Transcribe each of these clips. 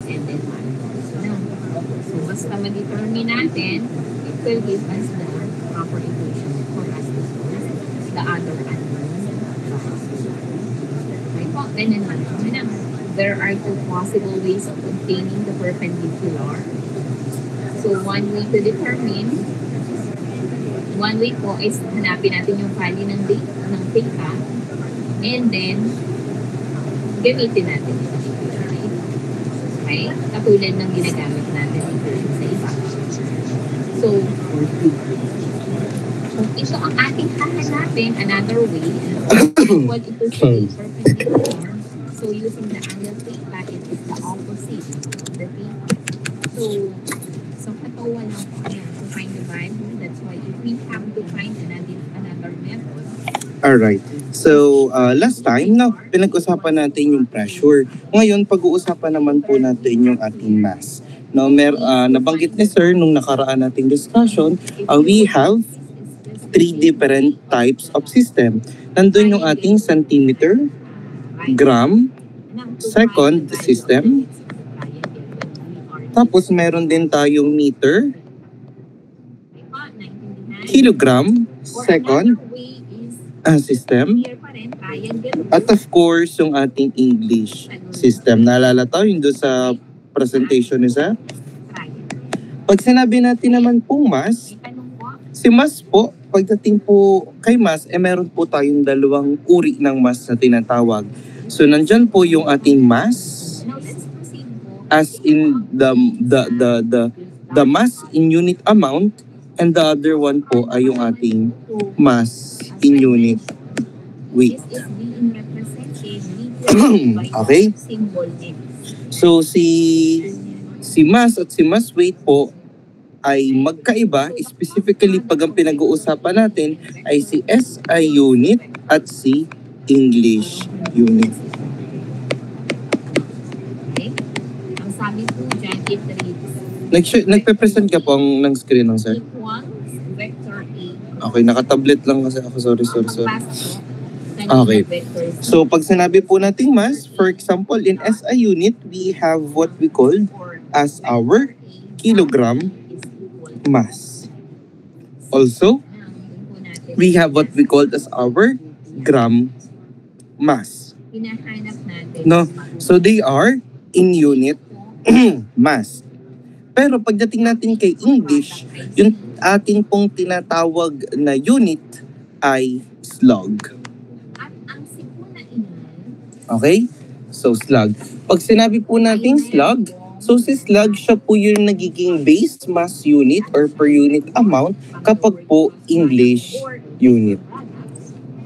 and then 1. No? So, basta ma-determine natin, it will give us the proper equation for us to solve the other unknowns. Okay po, then there are two possible ways of obtaining the perpendicular. So, one way po is hanapin natin yung value ng theta and then gamitin natin ito. Okay? Katulad ng ginagamit natin sa iba. So, kung ito ang ating hahanapin, another way, equal ito sa perpendicular. So, using the angle theta, it is the opposite of the theta. So katawan lang po yan to find the value. That's why if we have to find another method. Alright. So, last time, pinag-usapan natin yung pressure. Ngayon, pag-uusapan naman po natin yung ating mass. Now, nabanggit ni Sir nung nakaraan nating discussion, we have 3 different types of system. Nandun yung ating centimeter, gram, second system. Tapos, meron din tayong meter, kilogram, second system. At of course, yung ating English system. Naalala tayo yung doon sa presentation ni Sir? Pag sinabi natin naman pong mass, si mass po, pagdating po kay mass, meron po tayong dalawang uri ng mass na tinatawag. So, nandyan po yung ating mass, as in the mass in unit amount, and the other one po ay yung ating mass in unit weight. Okay? So si mass at si mass weight po ay magkaiba, specifically pag ang pinag-uusapan natin ay si SI unit at si English unit. Sabi po dyan, it reads. Nagpe-present ka po ng screen ng Sir? Equals vector A. Okay, naka-tablet lang kasi ako. Sorry. Okay. So, pag sinabi po nating mass, for example, in SI unit, we have what we call as our kilogram mass. Also, we have what we call as our gram mass. Hinahanap natin. No? So, they are in unit mass. Pero pagdating natin kay English, yung ating pong tinatawag na unit ay slug. At ang simula ina. Okay? So slug. Pag sinabi po natin slug, so si slug siya po yung nagiging base mass unit or per unit amount kapag po English unit.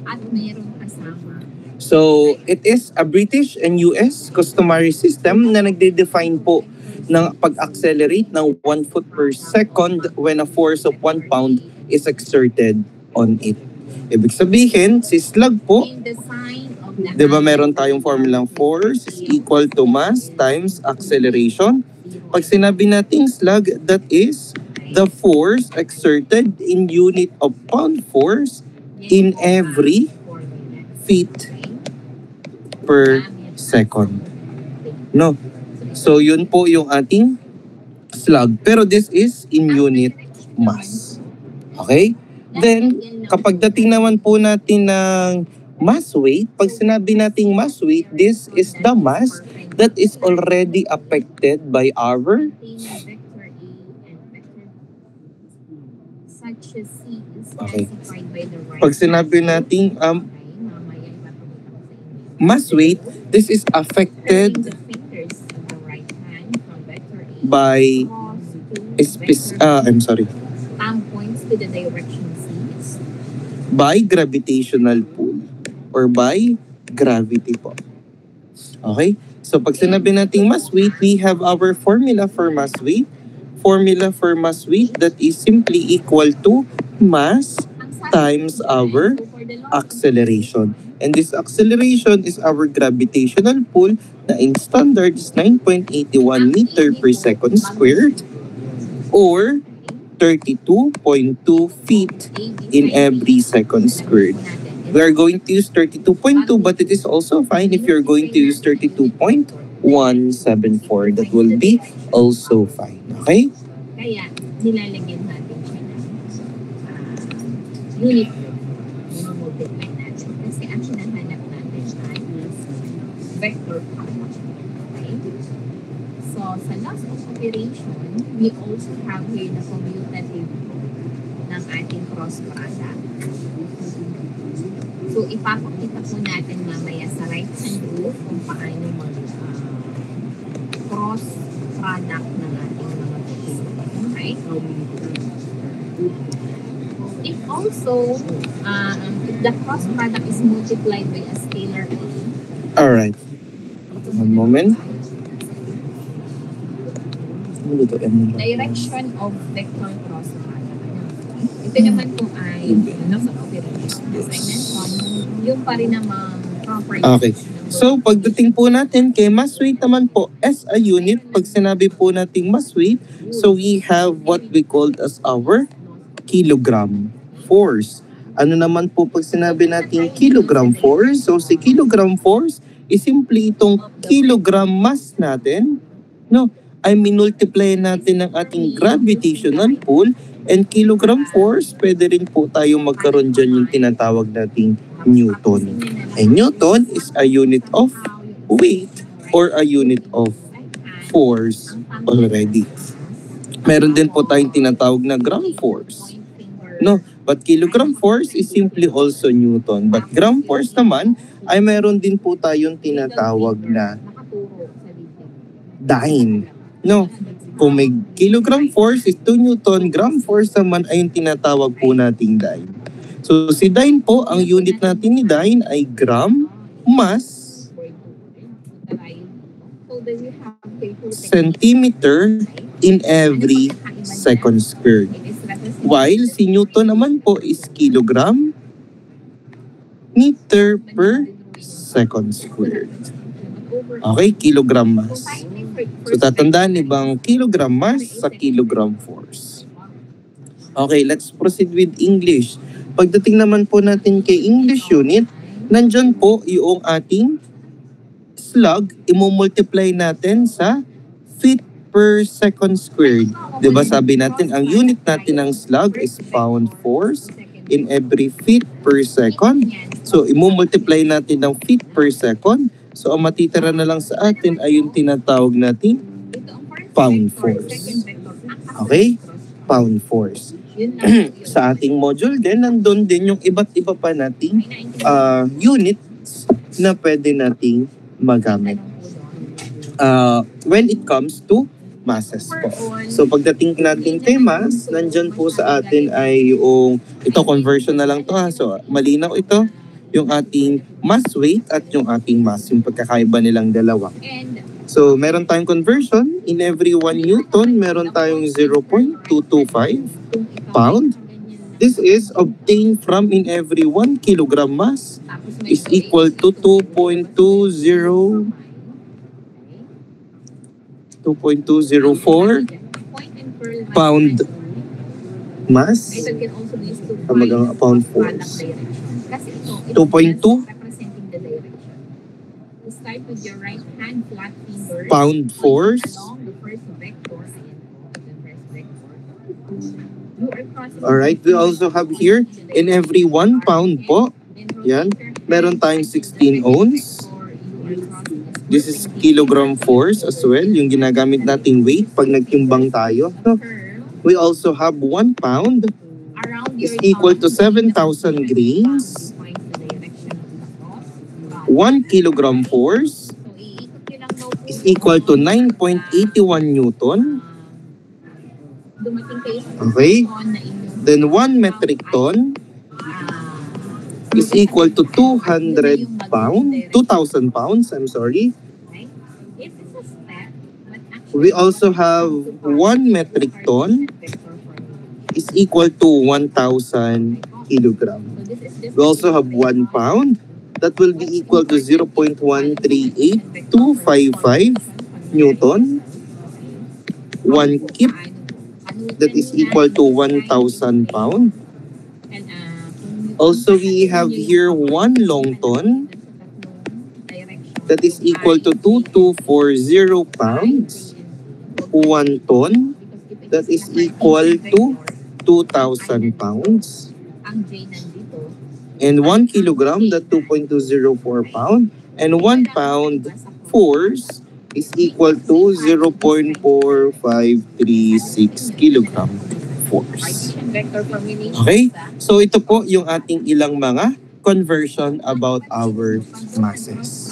At mayroong kasama. So, it is a British and US customary system na nagde-define po ng pag-accelerate ng 1 foot per second when a force of 1 pound is exerted on it. Ibig sabihin, si slug po, di ba meron tayong formulang force is equal to mass times acceleration. Pag sinabi nating slug, that is the force exerted in unit of pound force in every feet per second. No? So, yun po yung ating slug. Pero this is in unit mass. Okay? Then, kapag dating naman po natin ng mass weight, pag sinabi nating mass weight, this is the mass that is already affected by our okay. Pag sinabi nating mass weight, this is affected by points to the direction C by gravitational pull or by gravity po. Okay? So pag sinabi nating mass weight, we have our formula for mass weight. Formula for mass weight that is simply equal to mass times our acceleration. And this acceleration is our gravitational pull na in standard is 9.81 meter per second squared or 32.2 feet in every second squared. We are going to use 32.2 but it is also fine if you're going to use 32.5 174. That will be also fine. Okay? Kaya, nilalagyan natin siya ng unit root. Multiply natin. Kasi ang hinahanap natin ay is vector product. Okay? So, sa loss of operation, we also have here the commutative ng ating cross product. So, ipapakita po natin mamaya sa right-hand rule kung paano cross product ng ating mga books. Okay? If also, if the cross product is multiplied by a scalar A, Alright. One moment. Ano dito? direction of vector cross product. Ito naman po ay loss of operation. As I mentioned, yung pa rin namang property. Okay. So, pagdating po natin kay mass weight naman po as a unit, pag sinabi po nating mass weight, so we have what we called as our kilogram force. Ano naman po pag sinabi natin kilogram force? So, si kilogram force is simply itong kilogram mass natin, no? Ay minultiply natin ng ating gravitational pull, and kilogram force, pwede rin po tayo magkaroon dyan yung tinatawag nating Newton. And Newton is a unit of weight or a unit of force already. Meron din po tayong tinatawag na gram force. No, but kilogram force is simply also Newton. But gram force naman ay meron din po tayong tinatawag na dyne. No, kung may kilogram force is 2 Newton, gram force naman ay yung tinatawag po nating dyne. So si dyne po, ang unit natin ni dyne ay gram mass centimeter in every second squared. While si Newton naman po is kilogram meter per second squared. Okay, kilogram mass. So tatandaan ibang kilogram mass sa kilogram force. Okay, let's proceed with English. Pagdating naman po natin kay English unit, nandyan po yung ating slug, imumultiply natin sa feet per second squared. Diba sabi natin, ang unit natin ng slug is pound force in every feet per second. So imumultiply natin ng feet per second. So ang matitira na lang sa atin ay yung tinatawag natin pound force. Okay? Pound force. Sa ating module din, nandun din yung iba't iba pa nating units na pwede nating magamit when it comes to masses po. So pagdating natin kay mass, nandyan po sa atin ay yung, ito conversion na lang to ha. So malinaw ito, yung ating mass weight at yung ating mass, yung pagkakaiba nilang dalawa. So meron tayong conversion, in every 1 Newton, meron tayong 0.225 pound. This is obtained from in every 1 kilogram mass is equal to 2.204 pound mass. Tamagang pound force. 2.2 pound force. Alright, we also have here in every 1 pound po. Yan, meron tayong 16 ounce. This is kilogram force as well, yung ginagamit nating weight pag nagtimbang tayo. So, we also have 1 pound is equal to 7,000 grains. 1 kilogram force is equal to 9.81 Newton. Okay. Then 1 metric ton is equal to 200 2,000 pounds, I'm sorry. We also have 1 metric ton is equal to 1,000 kilogram. We also have 1 pound that will be equal to 0.138255 Newton. 1 kip that is equal to 1,000 pound. Also, we have here 1 long ton that is equal to 2240 pounds. 1 ton, that is equal to 2,000 pounds. Ang J nandito. And 1 kilogram, that 2.204 pound. And 1 pound force is equal to 0.4536 kilogram force. Vector formulation. Okay? So ito po yung ating ilang mga conversion about our masses.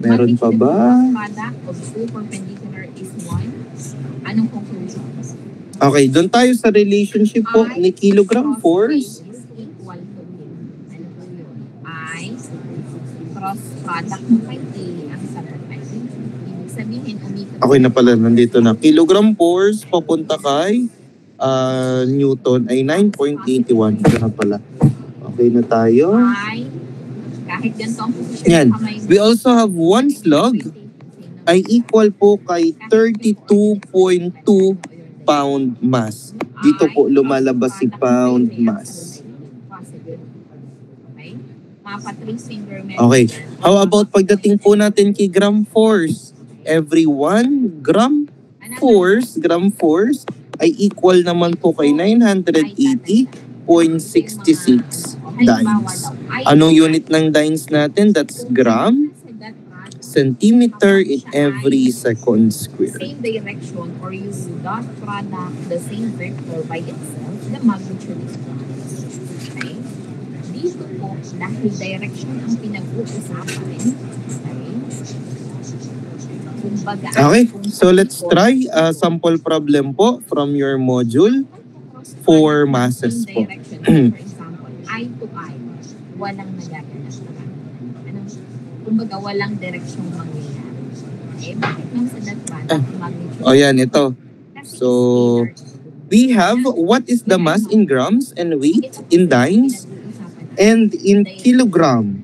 Meron pa ba? Product of two perpendicular is 1. Anong conclusions? Okay, doon tayo sa relationship po ni kilogram force. Is equal to ano po yun? I cross product mo kay A ang sagot ay ibig sabihin umikot. Okay na pala, nandito na. Kilogram force papunta kay Newton ay 9.81. Ito na pala. Okay na tayo. I kahit ganito ang position Yan. ng kamay mo, We also have 1 slug ay equal po kay 32.2 pound mass. Dito po lumalabas si pound mass. Okay? Mapa 3 finger measurement. Okay. How about pagdating po natin kay gram force? Every 1 gram force ay equal naman po kay 980.66 dynes. Anong unit ng dynes natin? That's gram, centimeter in every second square. Same direction or you dot product the same vector by itself, the magnitude is grams. Okay? Dito po, dahil direction ang pinag-uusapan. Okay? Kumbaga, Okay, so let's try a sample problem po from your module for masses po. Direction, for example, eye to eye, walang nagaganap. Ano? Kumbaga, walang direksyong mangyayari. Okay? Bakit nang sa that product, magnitude? O yan, ito. So, we have what is the mass in grams and weight in dynes and in kilogram.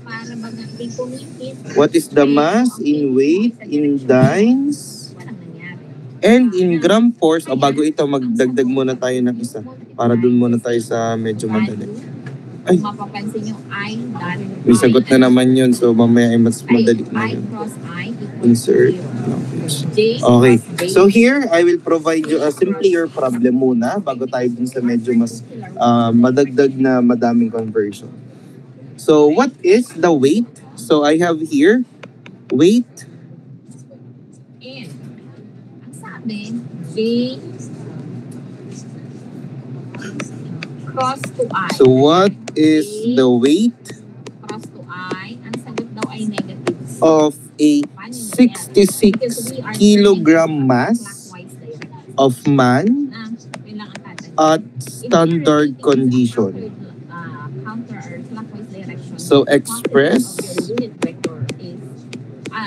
Para baga, may pumipit, What is the mass in weight in dynes walang nangyari. and in gram force? O bago ito, magdagdag muna tayo ng isa para dun muna tayo sa medyo madali. Ay. Kung mapapansin nyo, I dot May sagot na naman yun, so mamaya ay mas madali na I yun. cross I equals Insert. 0. J Okay, cross J so here, I will provide you a simpler problem muna bago tayo dun sa medyo mas madagdag na madaming conversion. So, what is the weight? So, I have here, weight. N. Ang sabi, J cross to I. So, what is the weight Cross to I. Ang sagot daw ay negative. of a 66 kilogram mass Clockwise direction. of man Na, yun lang ang tatay. at standard condition? Counter or clockwise direction. So, express Your unit vector is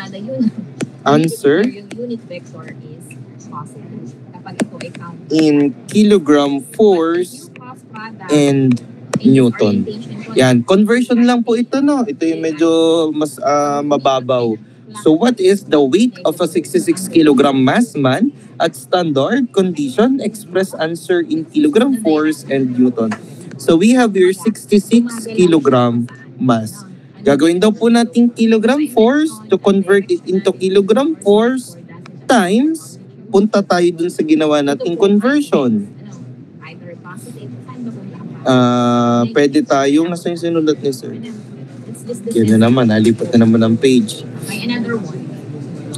the unit answer your unit vector is positive. Kapag ito ay counter. in kilogram force Cross product and Newton. Yan, conversion lang po ito, no? Ito yung medyo mas mababaw. So what is the weight of a 66 kilogram mass man at standard condition? Express answer in kilogram force and Newton. So we have your 66 kilogram mass. Gagawin daw po natin kilogram force to convert it into kilogram force times, punta tayo dun sa ginawa nating conversion. Either positive, saan ba kung Pwede tayong, nasa yung sinulat ni sir? It's just the Yan na naman, nalipat na naman ang page. May another one.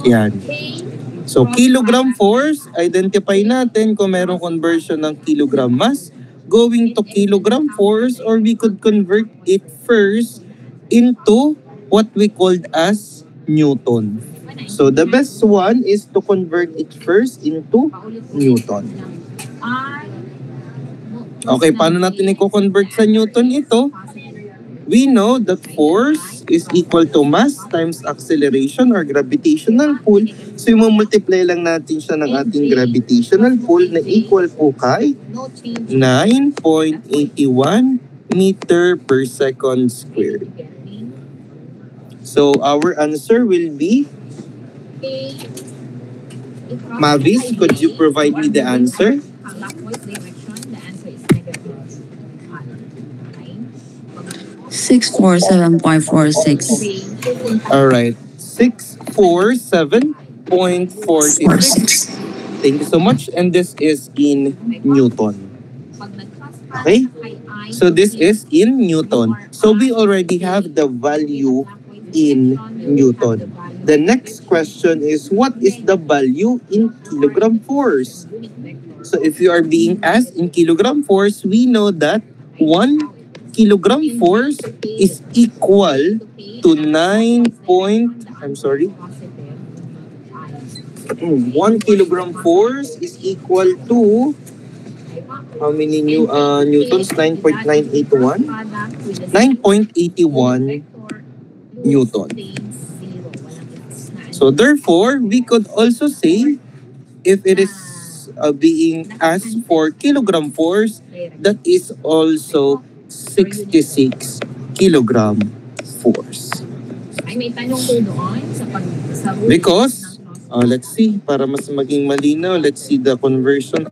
Yan. Okay. So, kilogram force, identify natin kung merong conversion ng kilogram mass going to kilogram force, or we could convert it first into what we called as Newton. So, the best one is to convert it first into Newton. Okay, paano natin i-convert sa Newton ito? We know that force is equal to mass times acceleration or gravitational pull. So, i-multiply lang natin siya ng ating gravitational pull na equal po kay 9.81 meter per second squared. So, our answer will be, Mavis, could you provide me the answer? Clockwise direction, the answer is negative. Okay? 647.46. All right. 647.46. Thank you so much. And this is in Newton. Okay? So this is in Newton. So we already have the value in Newton. The next question is, what is the value in kilogram force? So if you are being asked in kilogram force, we know that 1 kilogram force is equal to 9 point, I'm sorry, 1 kilogram force is equal to how many newtons? 9.981? 9.81 Newton. So therefore, we could also say, if it is being asked for kilogram force, that is also 66 kilogram force. Because, let's see, para mas maging malinaw, let's see the conversion.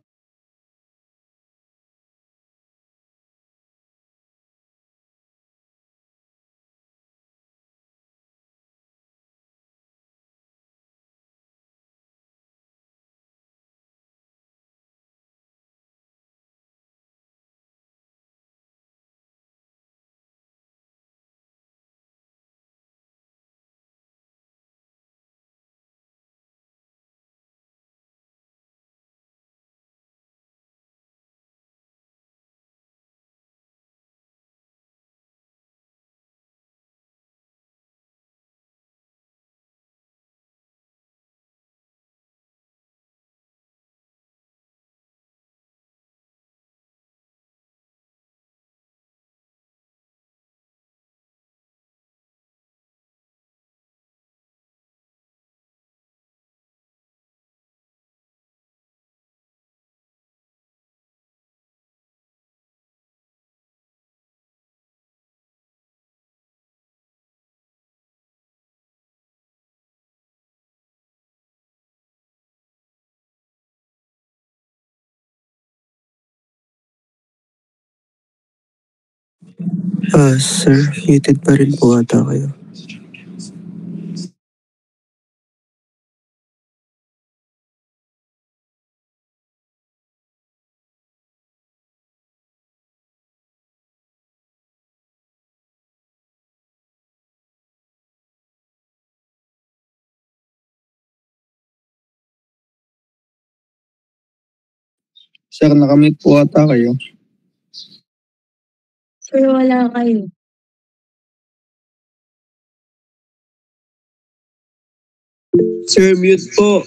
Sir, muted pa rin po ata kayo. Sir, nakamute po ata kayo. Sir, wala kayo. Sir, mute po.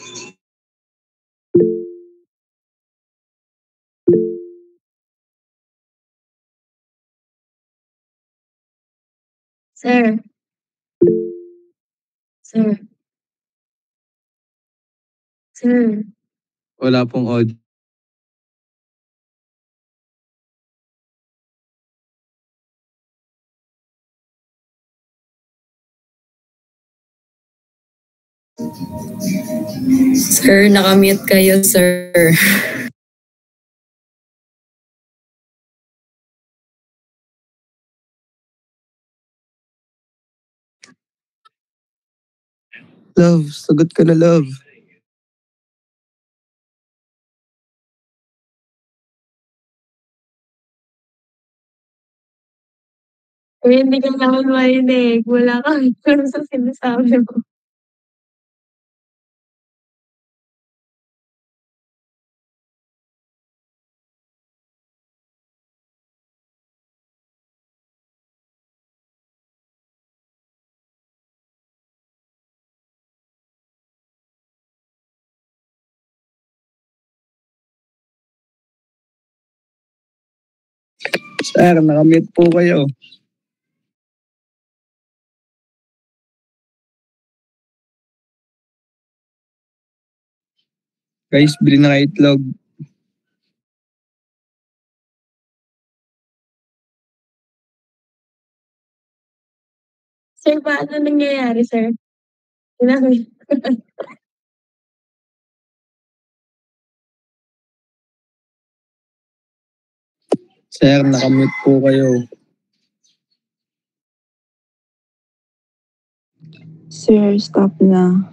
Sir. Sir. Sir. Wala pong audio. Sir, nakamute kayo, sir. Love, sagot ka na, love. Eh, hindi ka naman marinig. Wala kang sa sinasabi mo. Sir, nakamute po kayo. Guys, bili na kayo itlog. Sir, paano nangyayari, sir? Sinabi. Sir, nakamute po kayo. Sir, stop na.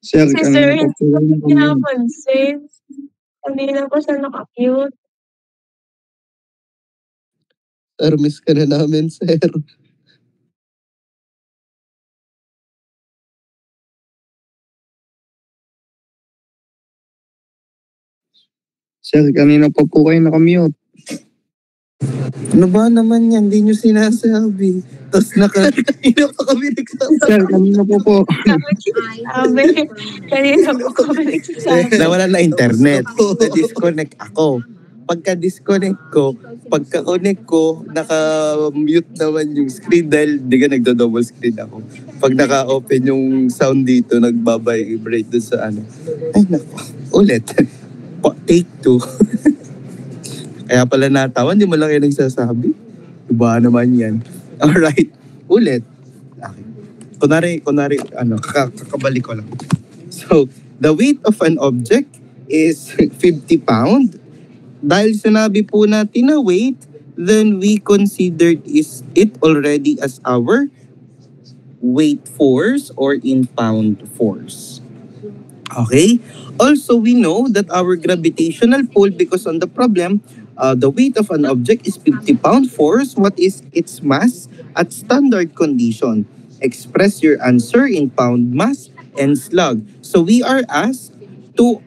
Sir, Si kanina Sir, po po hindi yung ko pinapansin. Kanina pa siya naka-mute. Sir, miss ka na namin, sir. Sir, kanina pa po kayo nakamute. Ano ba naman yan? Hindi nyo sinasabi. Tapos kanina pa kami nagsasabi. Sir, kanina po. Sabi, kanina po kami nagsasabi. Nawala na internet. Na-disconnect ako. Pagka-disconnect ko, pagka-connect ko, naka-mute naman yung screen dahil di ka nagdo-double screen ako. Pag naka-open yung sound dito, nagbabibrate dun sa ano. Ay, naku. Ulit. Take two. Kaya pala natawa, hindi mo lang kayo nagsasabi. Iba naman yan. Alright. Ulit. Okay. Kunwari, kakabalik ko lang. So, the weight of an object is 50 pound. Dahil sinabi po natin na weight, then we considered it already as our weight force or in pound force. Okay? Also, we know that our gravitational pull, because on the problem, the weight of an object is 50 pound force. What is its mass at standard condition? Express your answer in pound mass and slug. So we are asked to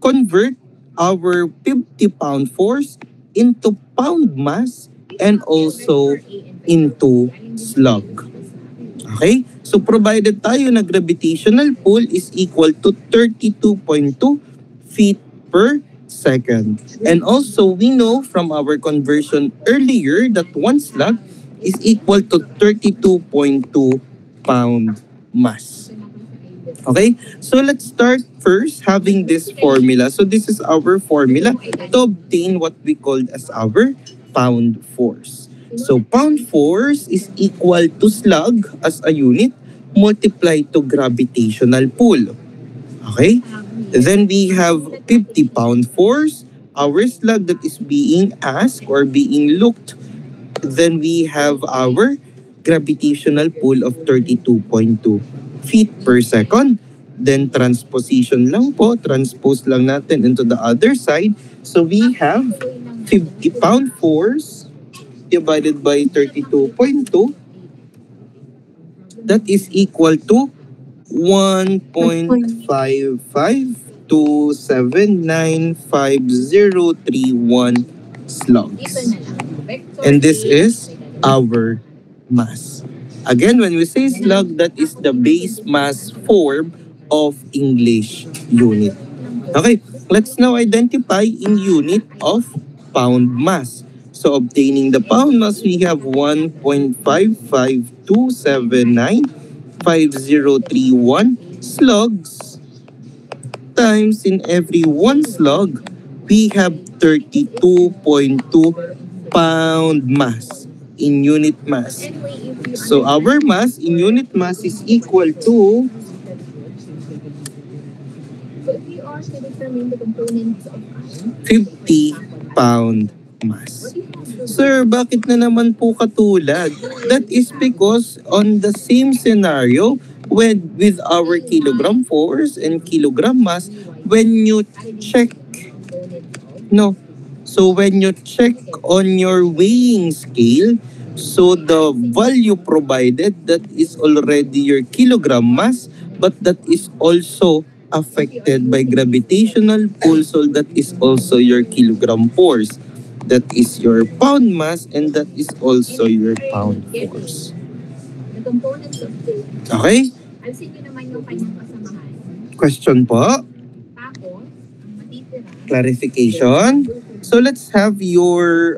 convert our 50 pound force into pound mass and also into slug. Okay? So provided tayo na gravitational pull is equal to 32.2 feet per second. And also we know from our conversion earlier that one slug is equal to 32.2 pound mass. Okay? So let's start first having this formula. So this is our formula to obtain what we called as our pound force. So pound force is equal to slug as a unit multiplied to gravitational pull. Okay? Then we have 50 pound force, our slug that is being asked or being looked. Then we have our gravitational pull of 32.2 feet per second. Then transposition lang po, transpose lang natin into the other side. So we have 50 pound force divided by 32.2. That is equal to 1.55279531 slugs. And this is our mass. Again, when we say slug, that is the base mass form of English unit. Okay, let's now identify in unit of pound mass. So obtaining the pound mass, we have 1.55279531 slugs times in every one slug, we have 32.2 pound mass in unit mass. So our mass in unit mass is equal to So if you are to determine the components of iron, 50 pound mass. Sir, bakit na naman po katulad? That is because on the same scenario with our kilogram force and kilogram mass, when you check, no, so when you check on your weighing scale, so the value provided, that is already your kilogram mass, but that is also affected by gravitational pull, so that is also your kilogram force. That is your pound mass, and that is also your pound force. the components of two. Okay? I've seen nyo naman yung kanyang kasamahan. Question po? Tapos, ang matitira, Clarification? So let's have your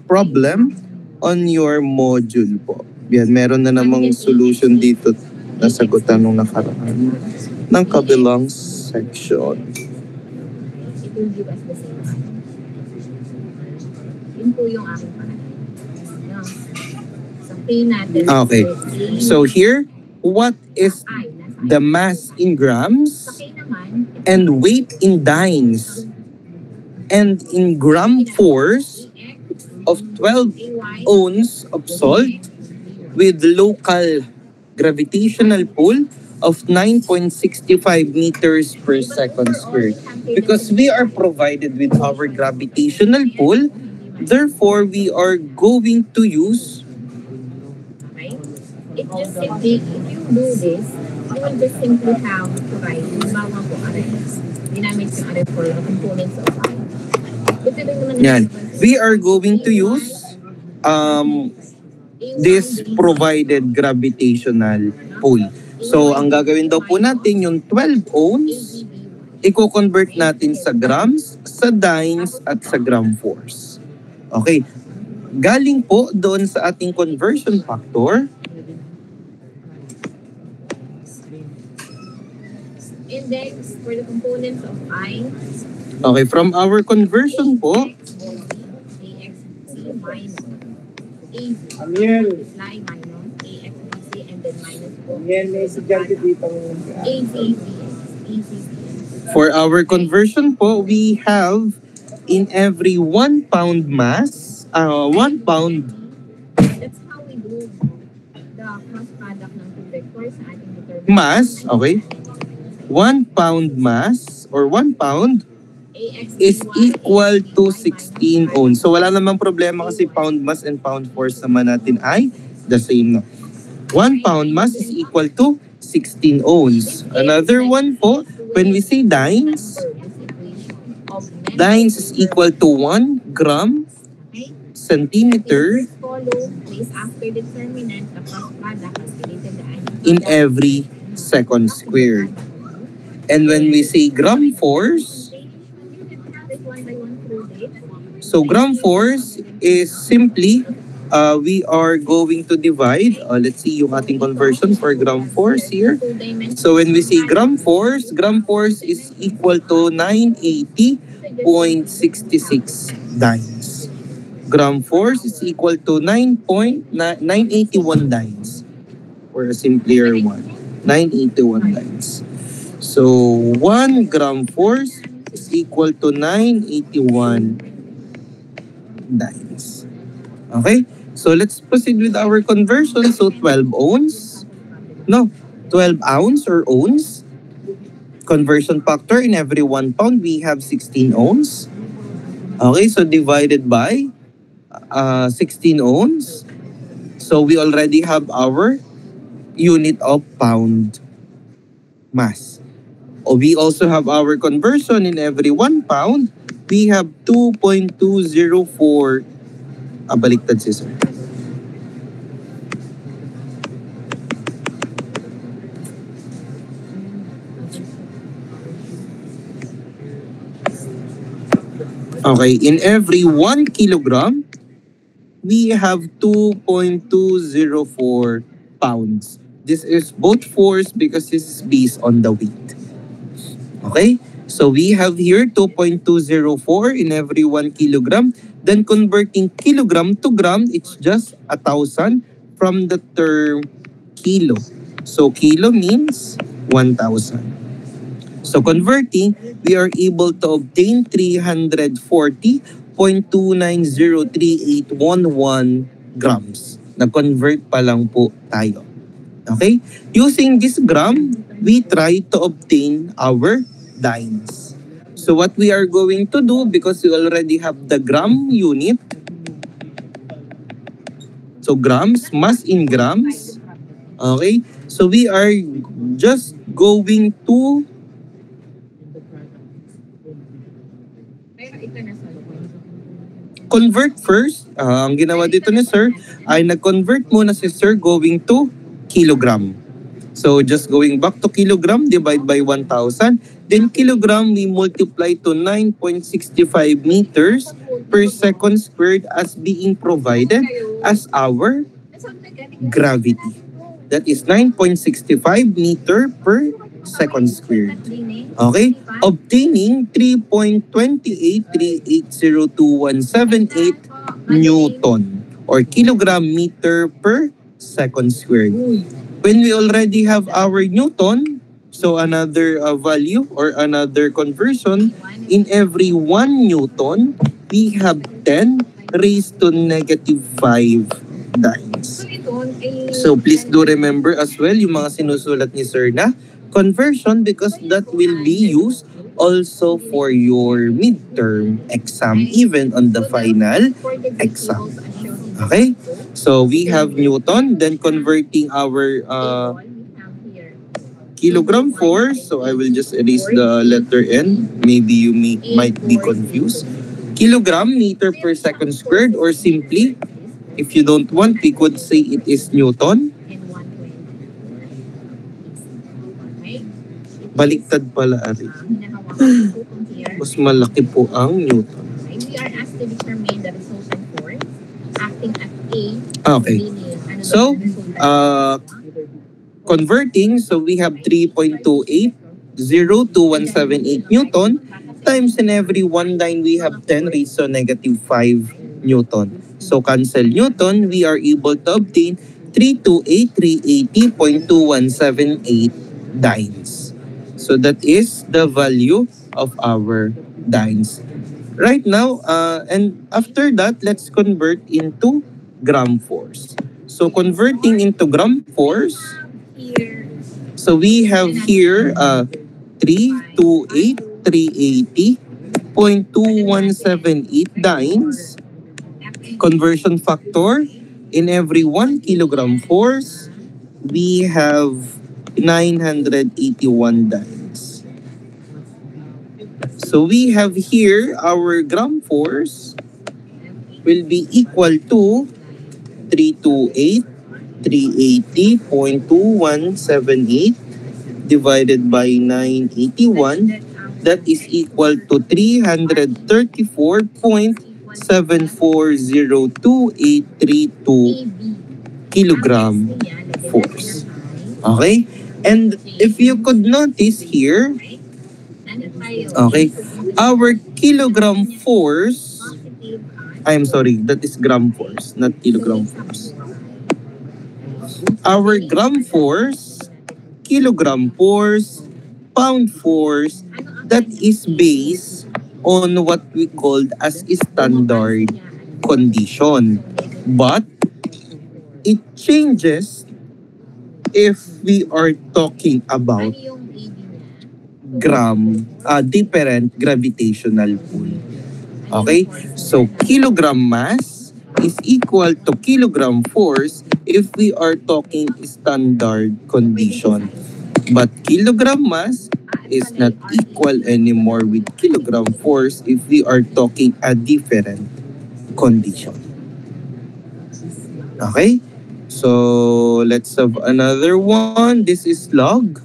problem on your module po. Yan, meron na namang solution dito na sagutan nung nakaraan ng kabilang section. It will give us the same answer. Yun po yung aking paraan. No? So, pay natin. Okay. So here, what is the mass in grams Sa K naman, and weight in dynes? And in gram force of 12 ounce of salt with local gravitational pull of 9.65 meters per second squared. Because we are provided with our gravitational pull, therefore we are going to use okay? It just simply, if you do this, you will just simply have to write, halimbawa po, RF. Ginamit yung RF for components of I. yan. We are going to use this provided gravitational pull. So, ang gagawin daw po natin, yung 12 ohms, i-convert natin sa grams, sa dynes, at sa gram force. Okay. Galing po doon sa ating conversion factor. Index for the components of I. Okay, from our conversion po, AXBC minus AZ. Amiel. Line minus AXBC and then minus po. Yan, may estudyante dito. AZBS. for our conversion po, we have in every 1 pound mass, 1 pound That's how we do the cross product ng two vectors sa ating determinant. mass, okay? 1 pound mass or 1 pound is equal to 16 ohms. So wala namang problema kasi pound mass and pound force naman natin ay the same. No? 1 pound mass is equal to 16 ohms. Another one po, when we say dynes, dynes is equal to 1 gram centimeter Follow place after determinant the cross product as related in every second squared. And when we say gram force, so gram force is simply, we are going to divide, let's see yung ating conversion for gram force here. So when we say gram force is equal to 980.66 dynes. Gram force is equal to 981 dynes. For a simpler one, 981 dynes. So 1 gram force is equal to 981 dynes. Okay? So let's proceed with our conversion. So 12 ounce. No, 12 ounce or ounce. Conversion factor in every 1 pound, we have 16 ounce. Okay, so divided by 16 ounce. So we already have our unit of pound mass. We also have our conversion in every 1 pound. We have 2.204. Baliktad si sir. Okay, in every 1 kilogram, we have 2.204 pounds. This is both force because this is based on the weight. Okay? So we have here 2.204 in every 1 kilogram. Then converting kilogram to gram, it's just 1,000 from the term kilo. So kilo means 1,000. So converting, we are able to obtain 340.29038811 grams. Na-convert pa lang po tayo. Okay? Using this gram, we try to obtain our dynes. So what we are going to do, because we already have the gram unit, so grams, mass in grams, okay? So we are just going to convert first. Ang ginawa dito ni sir ay nag-convert muna si sir going to kilogram. So just going back to kilogram, divide by 1,000. Then kilogram, we multiply to 9.65 meters per second squared as being provided as our gravity. That is 9.65 meter per second squared. Okay? Obtaining 3.28380217 Newton or kilogram meter per second squared. When we already have our Newton, so another value or another conversion, in every 1 Newton, we have 10 raised to negative 5 dynes. So please do remember as well yung mga sinusulat ni Sir na conversion because that will be used also for your midterm exam, even on the final exam. Okay? So we have Newton, then converting our kilogram force. So I will just erase the letter N. Maybe you might be confused. Kilogram meter per second squared, or simply, if you don't want, we could say it is Newton. Baliktad pala, Ari. Mas malaki po ang Newton. We are asked to determine the resultant force acting at A. Okay. So, converting, so we have 3.280217 Newton times in every 1 dyne we have 10 raised to negative 5 Newton. So cancel Newton, we are able to obtain 328,380.2178 dynes. So that is the value of our dynes. Right now, and after that, let's convert into gram force. So converting into gram force, so we have here 328,380.2178 dynes. Conversion factor, in every 1 kilogram force, we have 981 dynes. So we have here our gram force will be equal to 328,380.2178 divided by 981. That is equal to 334.7402832 kilogram force. Okay? And if you could notice here, okay, our kilogram force, I'm sorry, that is gram force, not kilogram force. Our gram force, kilogram force, pound force, that is based on what we called as standard condition. But it changes if we are talking about different gravitational pull. Okay? So kilogram mass is equal to kilogram force if we are talking standard condition. But kilogram mass is not equal anymore with kilogram force if we are talking a different condition. Okay? So let's have another one. This is log.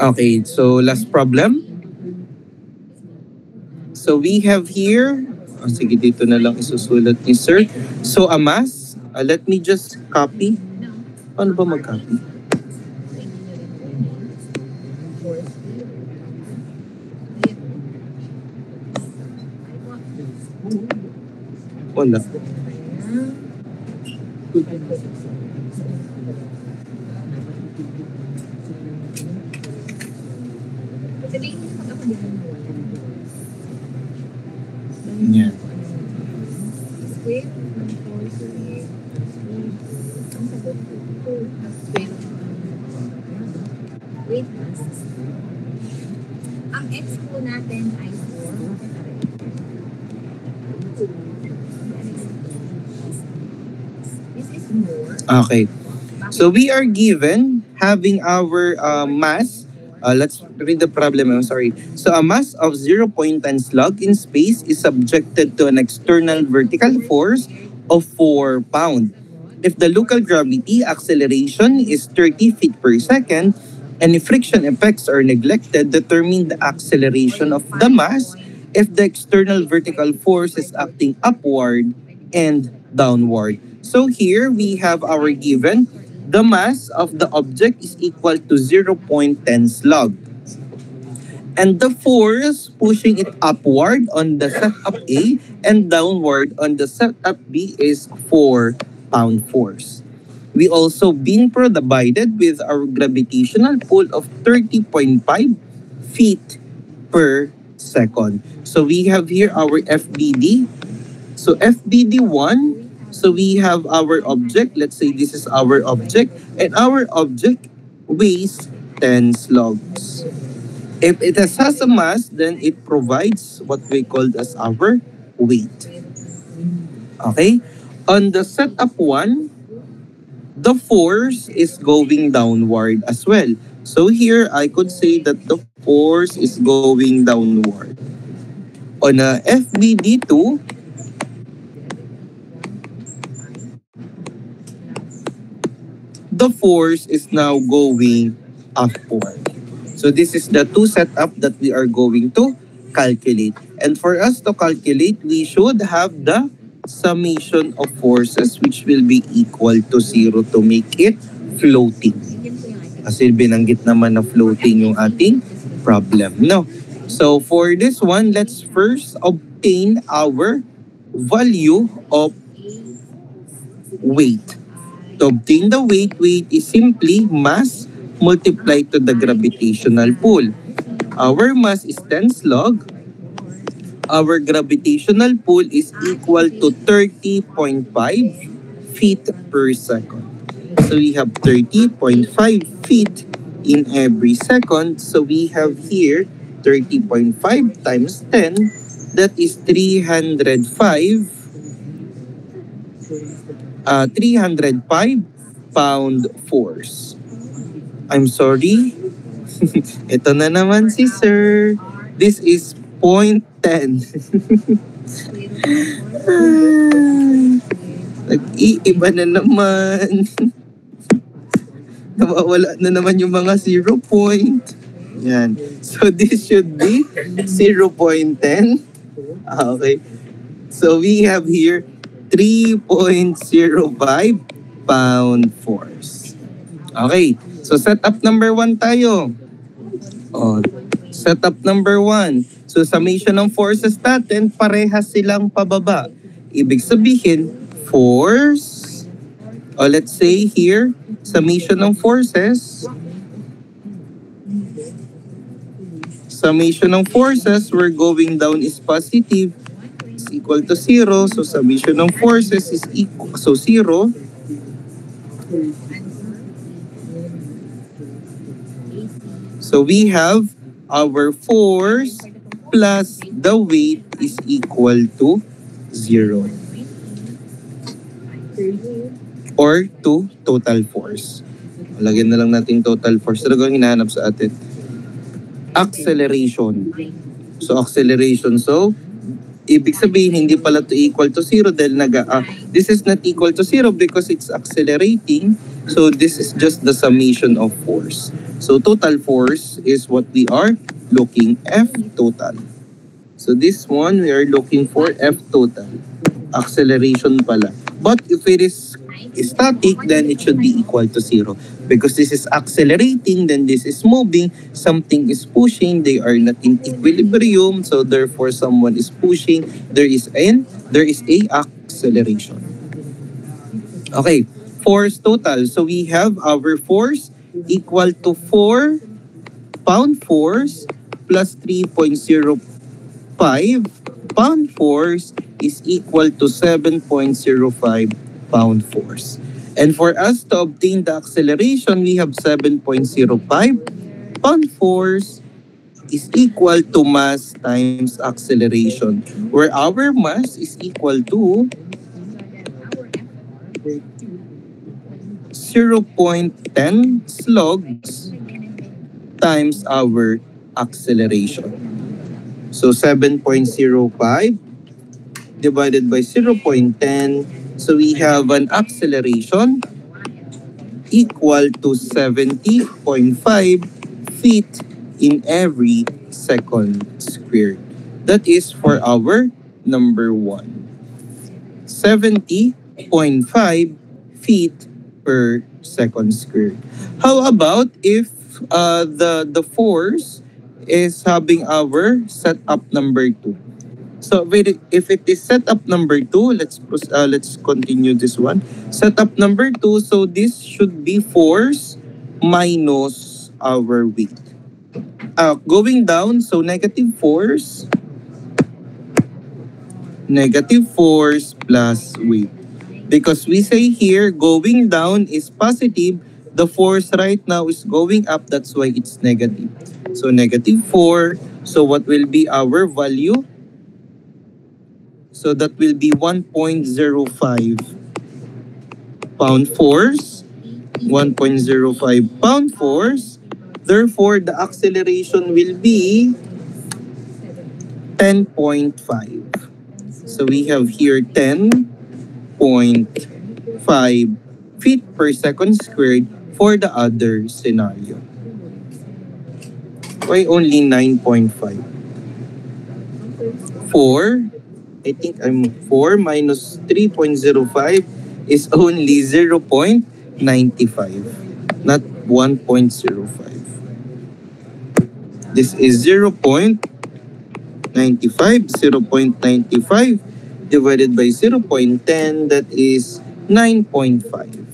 Okay, so last problem. So we have here, sige dito na lang isusulat ni sir. So a mass, let me just copy. Paano ba mag-copy? Wala. Yeah. Wait. Ang x po natin ay 4. This is more. Okay. So we are given having our mass. Let's read the problem. I'm sorry. So a mass of 0.10 slug in space is subjected to an external vertical force of 4 pounds. If the local gravity acceleration is 30 feet per second, and if friction effects are neglected, determine the acceleration of the mass if the external vertical force is acting upward and downward. So here we have our given. The mass of the object is equal to 0.10 slug. And the force pushing it upward on the setup A and downward on the setup B is 4-pound force. We also been provided with our gravitational pull of 30.5 feet per second. So we have here our FBD. So FBD1, so we have our object. Let's say this is our object. And our object weighs 10 slugs. If it has a mass, then it provides what we call as our weight. Okay? On the setup 1, the force is going downward as well. So here, I could say that the force is going downward. On a FBD2, the force is now going upward. So this is the two setup that we are going to calculate. And for us to calculate, we should have the summation of forces which will be equal to 0 to make it floating. Kasi binanggit naman na floating yung ating problem. No? So for this one, let's first obtain our value of weight. To obtain the weight is simply mass multiplied to the gravitational pull. Our mass is 10 slug. Our gravitational pull is equal to 30.5 feet per second. So we have 30.5 feet in every second. So we have here 30.5 times 10. That is 305 pound force. I'm sorry. Ito na naman si sir. This is 0.10. Nag-iiba na naman. Nawawala na naman yung mga 0 point. Yan. So this should be 0.10. Okay. So we have here 3.05 pound force. Okay. So setup number 1 tayo. Oh, setup number 1. So summation ng forces natin, parehas silang pababa. Ibig sabihin, force, let's say here, summation ng forces, we're going down is positive, is equal to 0. So summation ng forces is equal, so 0. So we have our force plus the weight is equal to 0. Or to total force. Lagyan na lang natin total force. Talagang hinahanap sa atin. Acceleration. So acceleration. So, ibig sabihin hindi pala to equal to 0 dahil this is not equal to 0 because it's accelerating. So this is just the summation of force. So total force is what we are looking, F total. So this one we are looking for F total. Acceleration pala. But if it is static, then it should be equal to 0. Because this is accelerating, then this is moving, something is pushing, they are not in equilibrium, so therefore someone is pushing, there is a acceleration. Okay, force total. So we have our force equal to 4 pound force plus 3.05 pound force is equal to 7.05 pound force. And for us to obtain the acceleration, we have 7.05 pound force is equal to mass times acceleration, where our mass is equal to 0.10 slugs times our acceleration. So 7.05 divided by 0.10 So we have an acceleration equal to 70.5 feet in every second squared. That is for our number 1. 70.5 feet per second squared. How about if the force is having our setup number 2? So if it is setup number 2, let's continue this one. Setup number 2, so this should be force minus our weight. Going down, so negative force plus weight. Because we say here, going down is positive, the force right now is going up, that's why it's negative. So negative 4, so what will be our value? So that will be 1.05 pound force. 1.05 pound force. Therefore, the acceleration will be 10.5. So we have here 10.5 feet per second squared for the other scenario. Why only 9.5? 4 minus 3.05 is only 0.95, not 1.05. This is 0.95. 0.95 divided by 0.10, that is 9.5.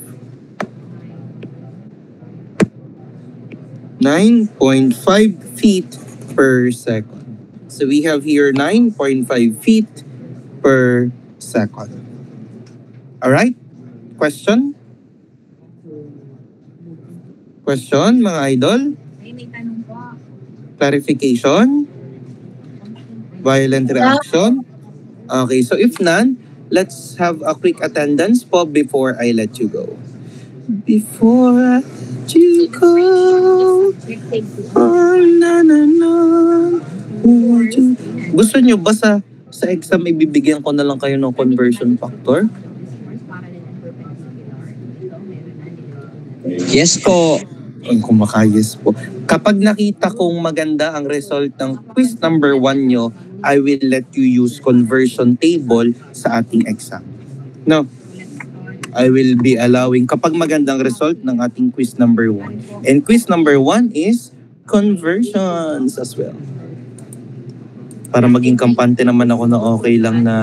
9.5 feet per second. So we have here 9.5 feet per second. Alright? Question? Question, mga idol? May tanong po. Clarification? Violent reaction? Okay, so if none, let's have a quick attendance po before I let you go. Before I let you go, oh, na na na. Gusto nyo ba sa exam ibibigyan ko na lang kayo ng conversion factor? Yes po. Kung makayes po. Kapag nakita kong maganda ang result ng quiz number 1 nyo, I will let you use conversion table sa ating exam. No? I will be allowing kapag magandang result ng ating quiz number 1. And quiz number 1 is conversions as well. Para maging kampante naman ako na okay lang na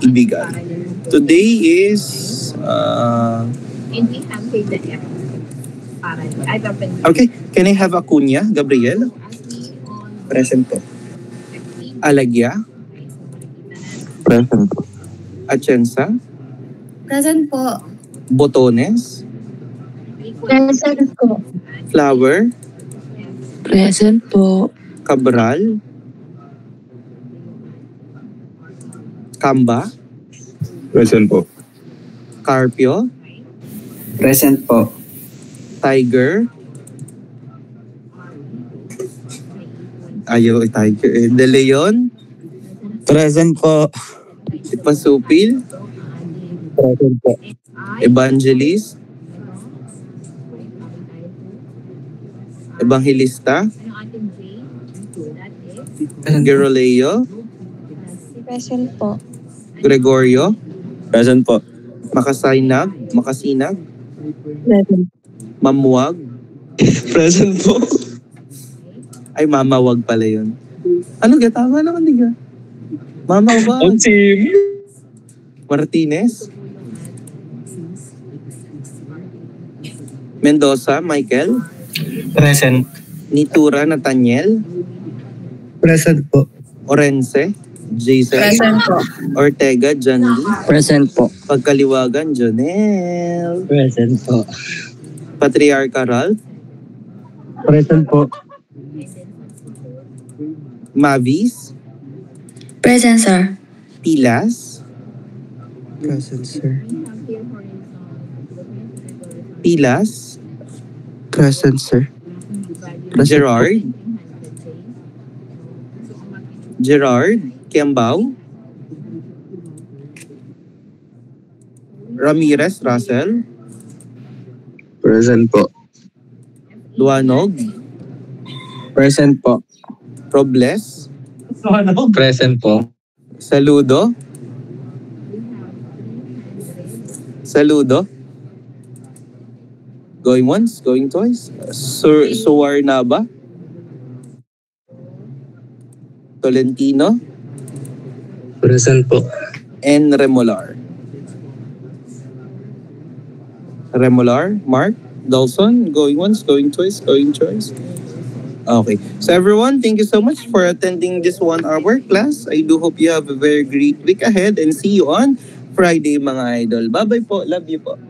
ibigay. Today is And we have paid the F. I've opened. okay, can I have Acuña, Gabriel? Present po. Alagya, Present po. Atienza, Present po. Botones, Present po. Flower, Present po. Cabral, Camba, Present po. Carpio, Present po. Tiger, ayaw Tiger, De Leon, Present po. Ipasupil, Present po. Evangelist, Evangelista, Ano ating J? That is Geroleo, Present po. Gregorio, Present po. Makasinag, Present. Mamuwag, Present po. ay Mamawag pala yun. Ano ga? Tama naman di ga? Mamawag. team. Martinez, Mendoza, Michael, Present. Nitura, Nathaniel, Present po. Orense, Jason, Present po. Ortega, John Lee, Present po. Pagkaliwagan, Jonel, Present po. Patriarca Ralph, Present po. Mavis, Present, sir. Pilas, Present, sir. Pilas, Present, sir. Gerard Kiambao, Ramirez, Russell. Present po. Duanog. Present po. Robles. Present po. Saludo. Saludo. Going once, going twice. Suwarnaba. Tolentino. Present po. And Remolar. Remolar, Mark, Dawson, going once, going twice, going twice. Okay. So everyone, thank you so much for attending this 1 hour class. I do hope you have a very great week ahead and see you on Friday mga idol. Bye-bye po. Love you po.